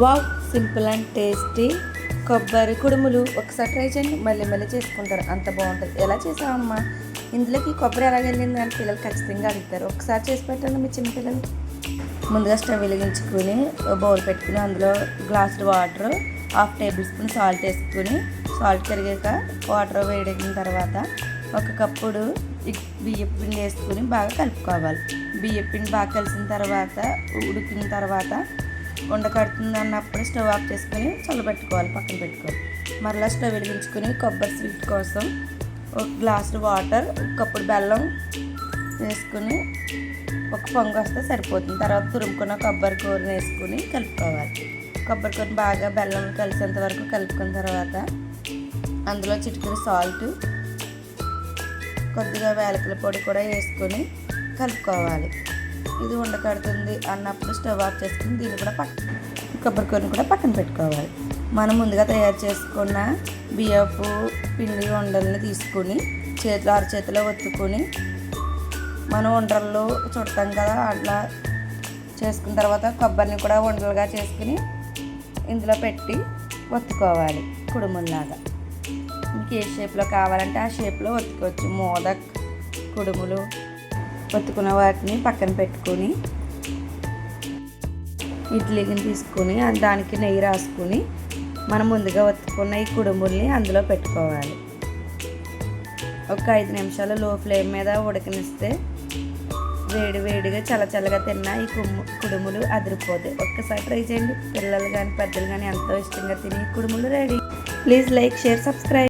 Wow, simple and tasty కొబ్బరి కుడుములు ఒకసారి ట్రై చేయండి. మళ్ళీ మళ్ళీ చేసుకుంటారు, అంత బాగుంటుంది. ఎలా చేసావమ్మా, ఇందులోకి కొబ్బరి ఎలా వెళ్ళింది అని పిల్లలు ఖచ్చితంగా అడుగుతారు. ఒకసారి చేసి పెట్టండి మీ చిన్నపిల్లలు. ముందుగా స్టవ్ వెలిగించుకుని బౌల్ పెట్టుకుని అందులో గ్లాసుడు వాటర్, 1/2 టేబుల్ స్పూన్ సాల్ట్ వేసుకుని, సాల్ట్ కరిగాక వాటర్ వేడెక్కిన తర్వాత 1 కప్పుడు బియ్యపు పిండి వేసుకుని బాగా కలుపుకోవాలి. బియ్యపు పిండి బాగా కలిసిన తర్వాత ఉడికిన తర్వాత ఉండకడుతుంది అన్నప్పుడు స్టవ్ ఆఫ్ చేసుకుని చల్లబెట్టుకోవాలి, పక్కన పెట్టుకోవాలి. మరలా స్టవ్ వెలిగించుకుని కొబ్బరి స్వీట్ కోసం 1 గ్లాసు వాటర్, 1 కప్పుడు బెల్లం వేసుకుని 1 పొంగు వస్తే సరిపోతుంది. తర్వాత తురుముకున్న కొబ్బరి కూరని వేసుకుని కలుపుకోవాలి. కొబ్బరి కూరని బాగా బెల్లం కలిసేంత వరకు కలుపుకున్న తర్వాత అందులో చిటికెడు సాల్ట్, కొద్దిగా యాలకుల పొడి కూడా వేసుకొని కలుపుకోవాలి. ఇది ఉండకడుతుంది అన్నప్పుడు స్టవ్ ఆఫ్ చేసుకుని దీన్ని కూడా కొబ్బరి కూరని కూడా పక్కన పెట్టుకోవాలి. మనం ముందుగా తయారు చేసుకున్న బియ్యపు పిండి ఉండల్ని తీసుకుని అరచేతిలో ఒత్తుకొని మనం ఉండల్లో చుడతాం కదా, అట్లా చేసుకున్న తర్వాత కొబ్బరిని కూడా ఉండలుగా చేసుకుని ఇందులో పెట్టి ఒత్తుకోవాలి కుడుముల్లాగా. మీకు ఏ షేప్లో కావాలంటే ఆ షేప్లో ఒత్తుకోవచ్చు. మోదక్, కుడుములు ఒత్తుకున్న వాటిని పక్కన పెట్టుకొని ఇడ్లీని తీసుకొని దానికి నెయ్యి రాసుకుని మనం ముందుగా ఒత్తుకున్న ఈ కుడుముల్ని అందులో పెట్టుకోవాలి. ఒక 5 నిమిషాలు లో ఫ్లేమ్ మీద ఉడకనిస్తే వేడిగా చల్లగా తిన్నా ఈ కుడుములు అదిరిపోతాయి. ఒక్కసారి ట్రై చేయండి. పిల్లలు కానీ పెద్దలు కానీ ఎంతో ఇష్టంగా తిని కుడుములు ready. Please like, share, subscribe.